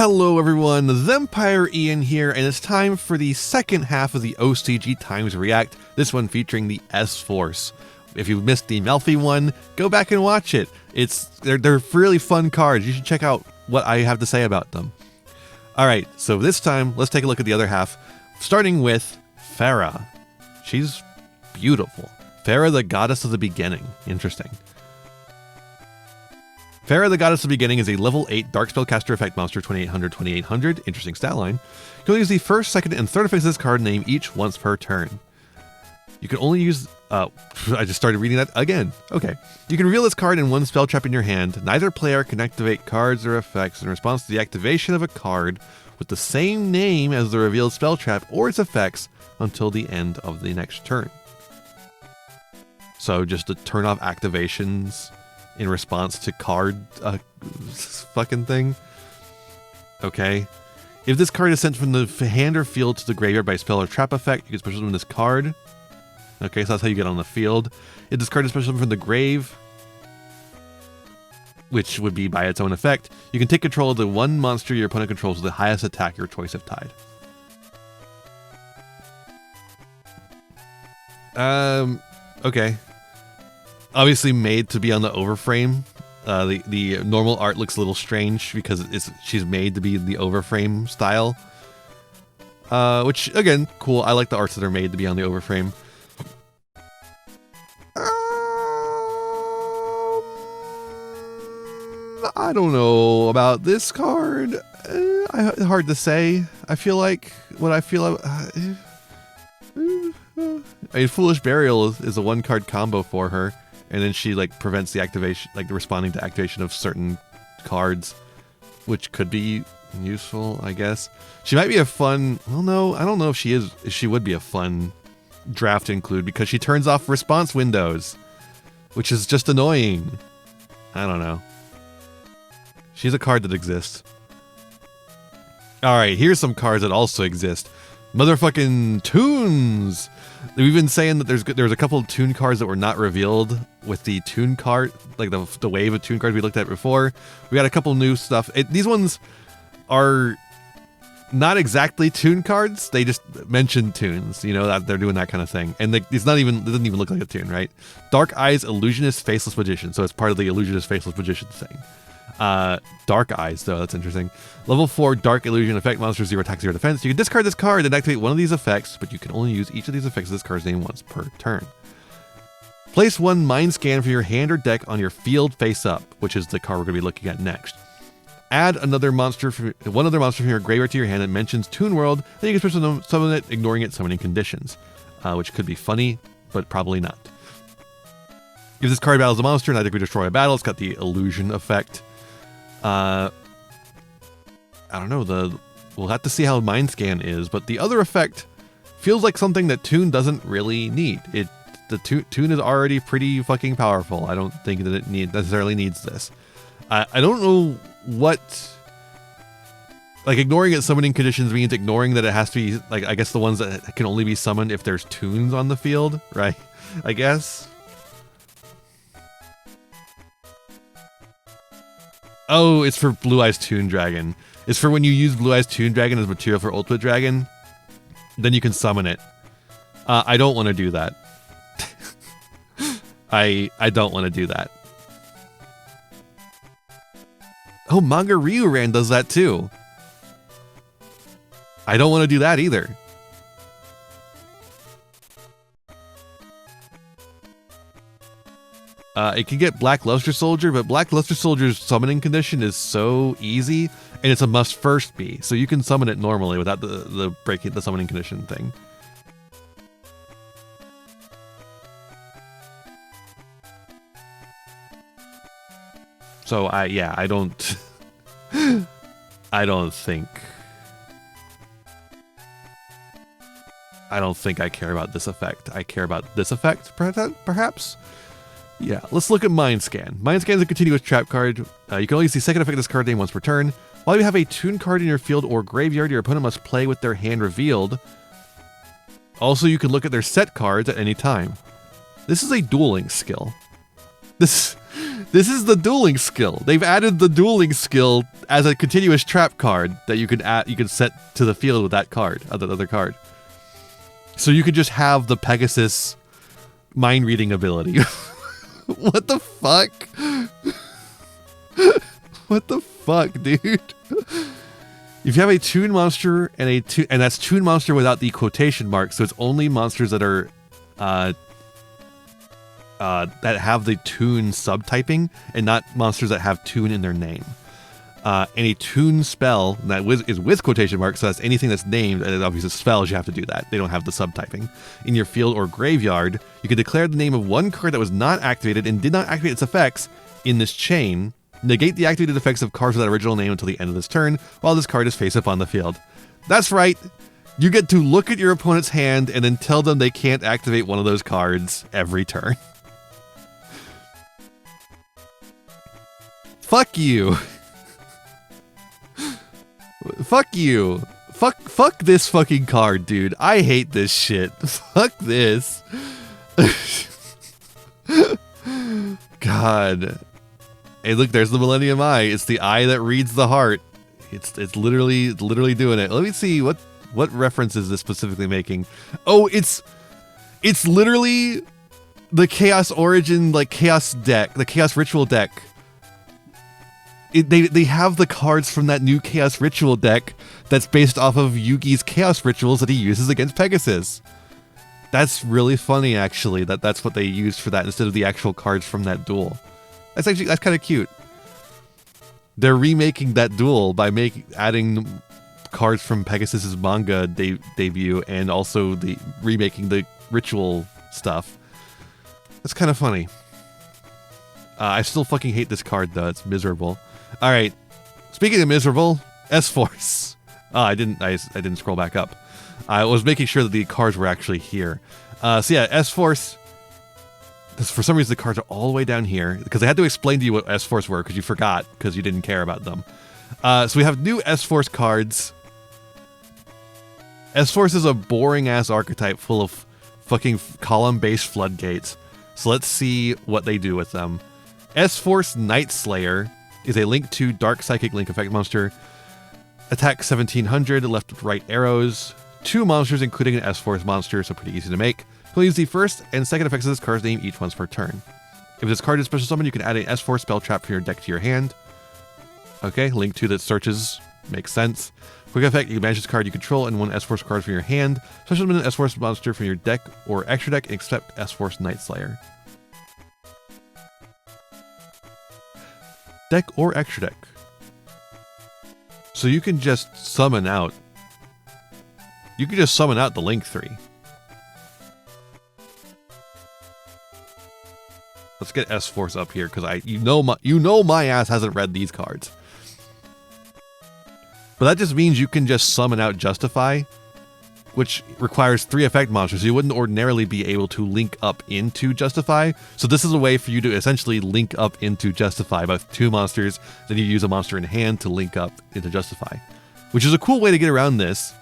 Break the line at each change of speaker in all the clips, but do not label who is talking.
Hello everyone, Thempire Ian here, and it's time for the second half of the OCG Times React, this one featuring the S-Force. If you missed the Melfi one, go back and watch it. They're really fun cards. You should check out what I have to say about them. Alright, so this time, let's take a look at the other half, starting with Farah. She's beautiful. Farah, the Goddess of the Beginning. Interesting. Farah, the Goddess of the Beginning is a level 8 Dark Spellcaster effect monster, 2800/2800. Interesting stat line. You can only use the first, second, and third effects of this card name each once per turn. You can only use... I just started reading that again. Okay. You can reveal this card in one spell trap in your hand. Neither player can activate cards or effects in response to the activation of a card with the same name as the revealed spell trap or its effects until the end of the next turn. So just to turn off activations in response to card fucking thing. Okay. If this card is sent from the hand or field to the graveyard by spell or trap effect, you can special summon this card. Okay, so that's how you get on the field. If this card is special from the grave, which would be by its own effect, you can take control of the one monster your opponent controls with the highest attack your choice of tide. Okay. Obviously made to be on the overframe. The normal art looks a little strange because she's made to be the overframe style. Which, again, cool. I like the arts that are made to be on the overframe. I don't know about this card. Hard to say. I feel like what I feel... Foolish Burial is a one-card combo for her. And then she prevents the activation, responding to activation of certain cards, which could be useful, I guess. She might be a fun. Well, no, I don't know if she is. If she would be a fun draft to include because she turns off response windows, which is just annoying. I don't know. She's a card that exists. All right, here's some cards that also exist. Motherfucking tunes. We've been saying that there's a couple of tune cards that were not revealed with the tune card, like the wave of tune cards we looked at before. We got a couple new stuff. These ones are not exactly tune cards. They just mention tunes, you know, that they're doing that kind of thing. And it doesn't even look like a tune, right? Dark Eyes, Illusionist, Faceless Magician. So it's part of the Illusionist, Faceless Magician thing. Dark Eyes, though, that's interesting. Level 4 Dark Illusion effect monster, 0 attack, 0 defense. You can discard this card and activate one of these effects, but you can only use each of these effects of this card's name once per turn. Place one Mind Scan from your hand or deck on your field face up, which is the card we're going to be looking at next. Add one other monster from your graveyard to your hand that mentions Toon World, then you can special summon it, ignoring its summoning conditions, which could be funny, but probably not. If this card battles a monster, neither can destroy a battle. It's got the illusion effect. I don't know, we'll have to see how Mind Scan is, but the other effect feels like something that Toon doesn't really need. The Toon is already pretty fucking powerful. I don't think that it necessarily needs this. I don't know what... ignoring its summoning conditions means ignoring that it has to be, I guess the ones that can only be summoned if there's Toons on the field, right? I guess. Oh, it's for Blue Eyes Toon Dragon. It's for when you use Blue Eyes Toon Dragon as material for Ultimate Dragon, then you can summon it. I don't want to do that. I don't want to do that. Oh, Manga Ryuran does that too. I don't want to do that either. It can get Black Luster Soldier, but Black Luster Soldier's summoning condition is so easy, and it's a must first be, so you can summon it normally without the breaking the summoning condition thing. So I don't think I care about this effect. I care about this effect, perhaps? Yeah, let's look at Mind Scan. Mind Scan is a continuous trap card. You can only use the second effect of this card name once per turn. While you have a Toon card in your field or graveyard, your opponent must play with their hand revealed. Also, you can look at their set cards at any time. This is a dueling skill. This This is the dueling skill. They've added the dueling skill as a continuous trap card that you could add. You could set to the field with that card, that other card. So you could just have the Pegasus mind reading ability. What the fuck? What the fuck, dude? If you have a tune monster and that's tune monster without the quotation mark, so it's only monsters that are that have the tune subtyping and not monsters that have tune in their name. Any tune spell that is with quotation marks, so that's anything that's named, and obviously spells, you have to do that. They don't have the subtyping. In your field or graveyard, you can declare the name of one card that was not activated and did not activate its effects in this chain. Negate the activated effects of cards with that original name until the end of this turn, while this card is face up on the field. That's right. You get to look at your opponent's hand and then tell them they can't activate one of those cards every turn. Fuck you. Fuck you. Fuck this fucking card, dude. I hate this shit. Fuck this. God. Hey, look, there's the Millennium Eye. It's the eye that reads the heart. It's literally doing it. Let me see what reference is this specifically making. Oh, it's literally the Chaos Origin, like Chaos deck, the Chaos Ritual deck. They have the cards from that new Chaos Ritual deck that's based off of Yugi's Chaos Rituals that he uses against Pegasus. That's really funny, actually, that's what they used for that instead of the actual cards from that duel. That's kind of cute. They're remaking that duel by adding cards from Pegasus's manga debut and also remaking the ritual stuff. That's kind of funny. I still fucking hate this card though. It's miserable. All right. Speaking of miserable, S-Force. Oh, I didn't scroll back up. I was making sure that the cards were actually here. So yeah, S-Force. For some reason, the cards are all the way down here because I had to explain to you what S-Force were because you forgot because you didn't care about them. So we have new S-Force cards. S-Force is a boring-ass archetype full of fucking column-based floodgates. So let's see what they do with them. S-Force Night Slayer is a Link 2 Dark Psychic Link effect monster. Attack 1700, left with right arrows. 2 monsters, including an S-Force monster, so pretty easy to make. You'll use the first and second effects of this card's name each once per turn. If this card is special summon, you can add an S-Force spell trap from your deck to your hand. Okay, Link 2 that searches. Makes sense. Quick effect, you can banish this card you control and 1 S-Force card from your hand. Special summon an S-Force monster from your deck or extra deck, except S-Force Night Slayer. Deck or extra deck. So you can just summon out. You can just summon out the Link 3. Let's get S-Force up here because you know my ass hasn't read these cards. But that just means you can just summon out Justify, which requires 3 effect monsters. So you wouldn't ordinarily be able to link up into Justify. So this is a way for you to essentially link up into Justify by 2 monsters. Then you use a monster in hand to link up into Justify, which is a cool way to get around this.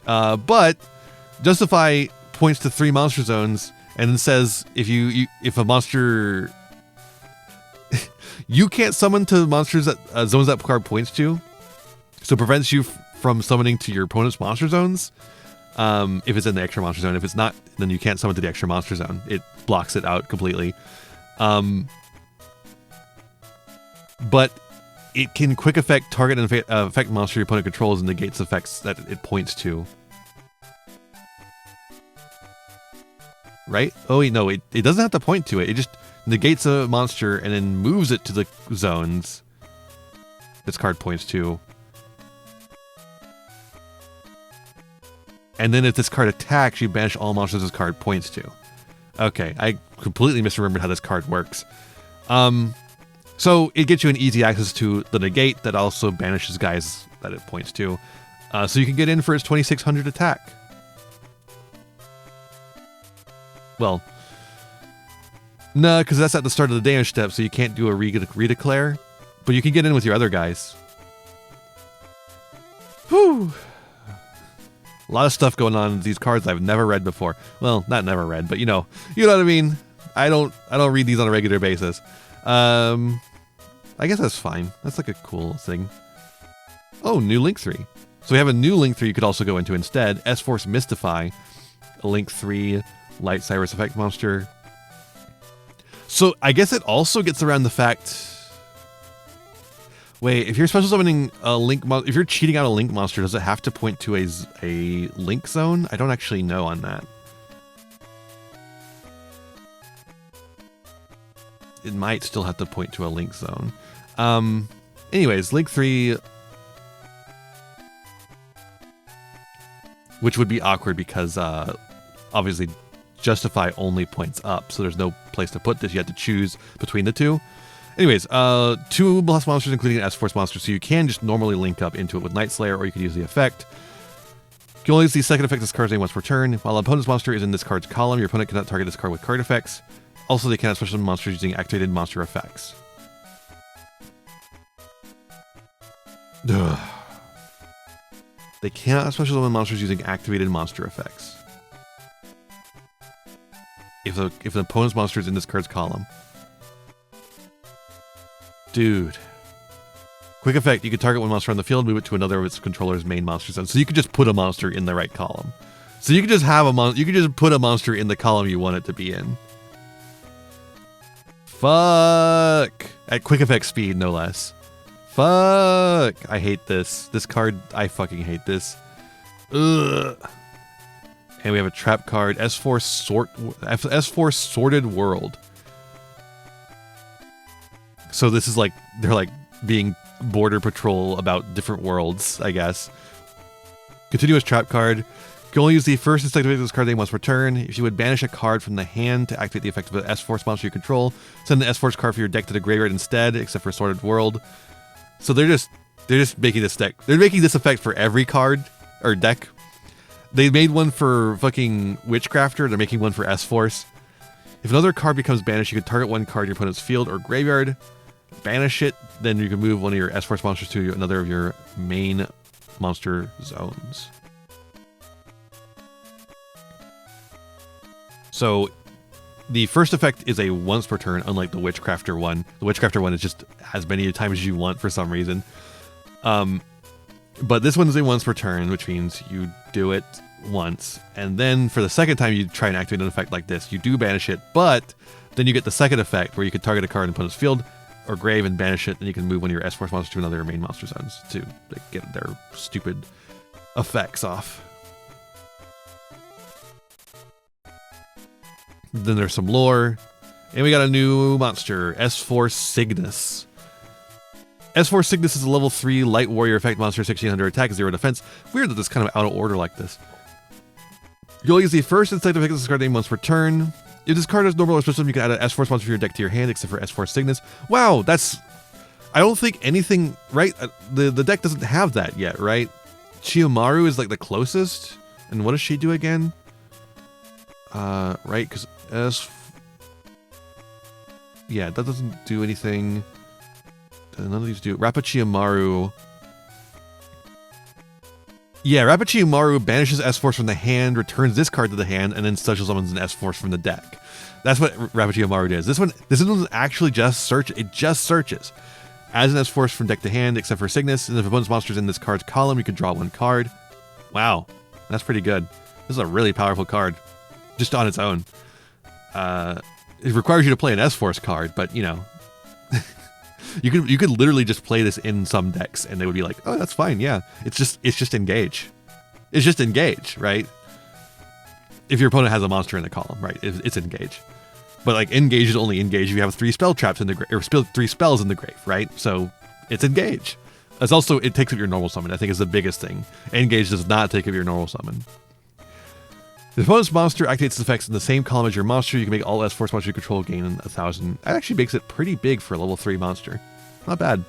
But Justify points to 3 monster zones and then says if a monster you can't summon to monsters that zones that card points to. So it prevents you from summoning to your opponent's monster zones if it's in the extra monster zone. If it's not, then you can't summon to the extra monster zone. It blocks it out completely. But it can quick effect target and effect monster your opponent controls and negates effects that it points to. Right? Oh wait, no, it doesn't have to point to it. It just negates a monster and then moves it to the zones this card points to. And then if this card attacks, you banish all monsters this card points to. Okay, I completely misremembered how this card works. So it gets you an easy access to the negate that also banishes guys that it points to. So you can get in for its 2600 attack. Well, no, because that's at the start of the damage step, so you can't do a redeclare. But you can get in with your other guys. Whew. A lot of stuff going on in these cards I've never read before. Well, not never read, but you know what I mean. I don't read these on a regular basis. I guess that's fine. That's like a cool thing. Oh, new Link 3. So we have a new Link 3 you could also go into instead. S-Force Mystify, a Link 3 Light Cyrus Effect monster. So I guess it also gets around the fact... Wait, if you're special summoning a Link... If you're cheating out a Link monster, does it have to point to a Link zone? I don't actually know on that. It might still have to point to a Link zone. Anyways, Link 3... Which would be awkward because, obviously, Justify only points up, so there's no place to put this. You have to choose between the two. Anyways, 2 boss monsters, including an S-Force monster, so you can just normally link up into it with Night Slayer, or you could use the effect. You can only use the second effect this card's name once per turn. While an opponent's monster is in this card's column, your opponent cannot target this card with card effects. Also, they cannot special summon monsters using activated monster effects. Ugh. They cannot special summon monsters using activated monster effects. If the opponent's monster is in this card's column. Dude. Quick effect, you can target one monster on the field, move it to another of its controller's main monster zone. So you could just put a monster in the right column. So you could just have you could just put a monster in the column you want it to be in. Fuck. At quick effect speed, no less. Fuck. I hate this. This card, I fucking hate this. Ugh. And we have a trap card, S-Force Sorted World. So this is like, they're like being border patrol about different worlds, I guess. Continuous trap card. You can only use the first and second effect of this card name once per turn. If you would banish a card from the hand to activate the effect of an S-Force monster you control, send the S-Force card for your deck to the graveyard instead, except for Sorted World. So they're just making this deck. They're making this effect for every card or deck. They made one for fucking Witchcrafter. They're making one for S-Force. If another card becomes banished, you can target one card in your opponent's field or graveyard, banish it, then you can move one of your S-Force monsters to another of your main monster zones. So the first effect is a once per turn, unlike the Witchcrafter one. The Witchcrafter one is just as many times as you want for some reason. But this one is a once per turn, which means you do it once, and then for the second time you try and activate an effect like this. You do banish it, but then you get the second effect where you can target a card in opponent's field or grave and banish it, and you can move one of your S-Force monsters to another main monster zones to get their stupid effects off. Then there's some lore, and we got a new monster, S-Force Cygnus. S-Force Cygnus is a level 3 light warrior effect monster, 1600 attack, 0 defense. Weird that this kind of out of order like this. You'll use the first and second effect of this card name once per turn. If this card is normal or special, you can add an S-Force monster from your deck to your hand, except for S-Force Cygnus. Wow, that's... I don't think anything... Right? The deck doesn't have that yet, right? Chiyomaru is like the closest. And what does she do again? Right? Because yeah, that doesn't do anything. None of these do. Rapachiyomaru. Yeah, Rapachiyomaru banishes S-Force from the hand, returns this card to the hand, and then special summons an S-Force from the deck. That's what Rapachiyomaru does. This one's actually just search. It just searches. Adds an S-Force from deck to hand, except for Cygnus, and if opponent's monster's in this card's column, you can draw one card. Wow, that's pretty good. This is a really powerful card, just on its own. It requires you to play an S-Force card, but you know, you could literally just play this in some decks, and they would be like, "Oh, that's fine, yeah." It's just engage. It's just engage, right? If your opponent has a monster in the column, right? It's engage. But like engage is only engage if you have 3 spell traps in the grave, or 3 spells in the grave, right? So it's engage. It's also, it takes up your normal summon, I think is the biggest thing. Engage does not take up your normal summon. The opponent's monster activates its effects in the same column as your monster. You can make all S-Force monster you control gain 1,000. That actually makes it pretty big for a level 3 monster. Not bad.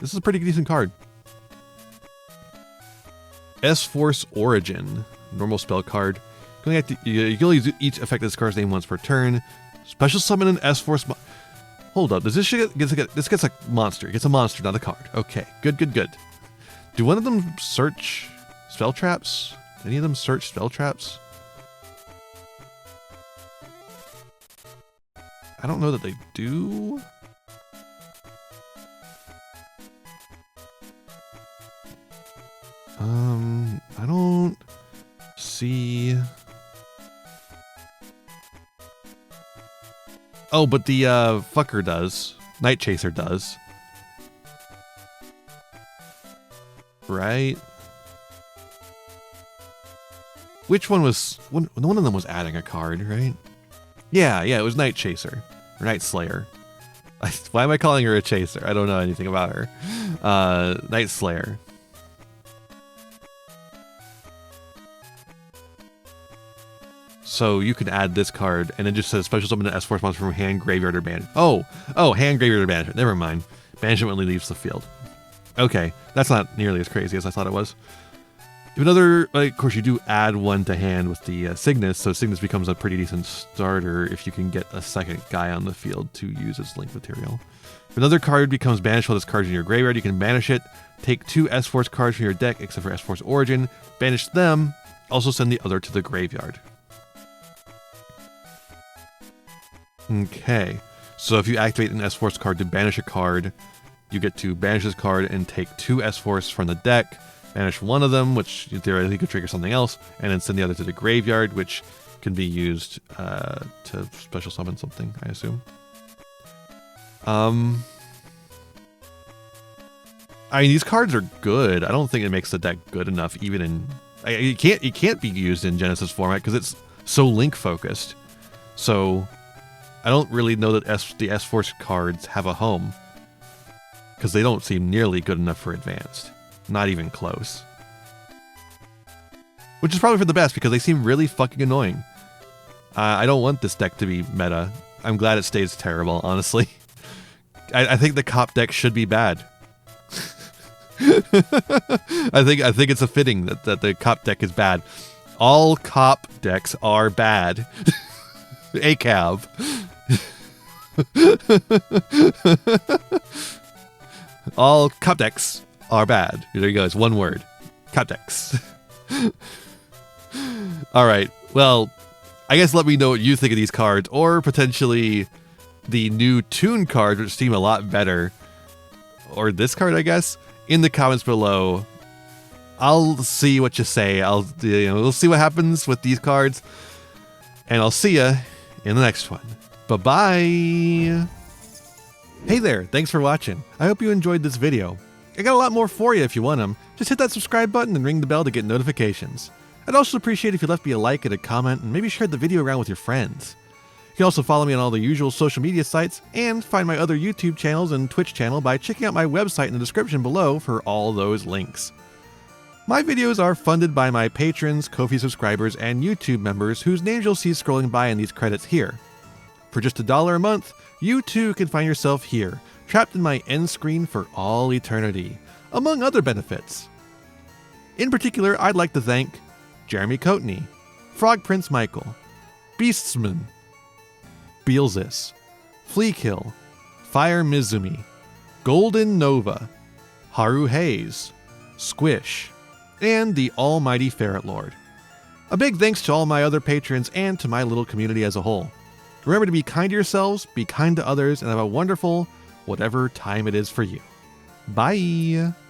This is a pretty decent card. S-Force Origin. Normal spell card. You can only use each effect of this card's name once per turn. Special summon an S-Force. Hold up. Does this this gets a monster? It gets a monster, not a card. Okay. Good. Do one of them search spell traps? Do any of them search spell traps? I don't know that they do. I don't see. Oh, but the fucker does. Night Chaser does. Right? Which one was... One of them was adding a card, right? Yeah, it was Night Chaser. Or Night Slayer. Why am I calling her a chaser? I don't know anything about her. Night Slayer. So you can add this card, and it just says special summon an S-Force monster from hand, graveyard, or banishment. Oh, hand, graveyard, or banishment. Never mind. Banishment only leaves the field. Okay, that's not nearly as crazy as I thought it was. If another, of course, you do add one to hand with the Cygnus, so Cygnus becomes a pretty decent starter if you can get a second guy on the field to use as link material. If another card becomes banished while this card's in your graveyard, you can banish it, take 2 S-Force cards from your deck, except for S-Force Origin, banish them, also send the other to the graveyard. Okay, so if you activate an S-Force card to banish a card, you get to banish this card and take 2 S-Force from the deck, banish one of them, which theoretically could trigger something else, and then send the other to the graveyard, which can be used to special summon something, I assume. I mean, these cards are good. I don't think it makes the deck good enough, even in... It can't be used in Genesis format because it's so link focused. So I don't really know that the S-Force cards have a home, because they don't seem nearly good enough for Advanced. Not even close. Which is probably for the best, because they seem really fucking annoying. I don't want this deck to be meta. I'm glad it stays terrible, honestly. I think the Cop deck should be bad. I think it's a fitting that the Cop deck is bad. All Cop decks are bad. ACAB. All Cop decks are bad. There you go. It's one word. Cop decks. Alright. Well, I guess let me know what you think of these cards, or potentially the new Toon cards, which seem a lot better. Or this card, I guess, in the comments below. I'll see what you say. We'll see what happens with these cards. And I'll see ya in the next one. Bye-bye! Hey there, thanks for watching. I hope you enjoyed this video. I got a lot more for you if you want them. Just hit that subscribe button and ring the bell to get notifications. I'd also appreciate if you left me a like and a comment and maybe shared the video around with your friends. You can also follow me on all the usual social media sites and find my other YouTube channels and Twitch channel by checking out my website in the description below for all those links. My videos are funded by my patrons, Ko-fi subscribers, and YouTube members whose names you'll see scrolling by in these credits here. For just $1 a month, you too can find yourself here, trapped in my end screen for all eternity, among other benefits. In particular, I'd like to thank Jeremy Coatney, Frog Prince Michael, Beastsman, Beelzis, Fleakill, Fire Mizumi, Golden Nova, Haru Hayes, Squish, and the almighty Ferret Lord. A big thanks to all my other patrons and to my little community as a whole. Remember to be kind to yourselves, be kind to others, and have a wonderful whatever time it is for you. Bye!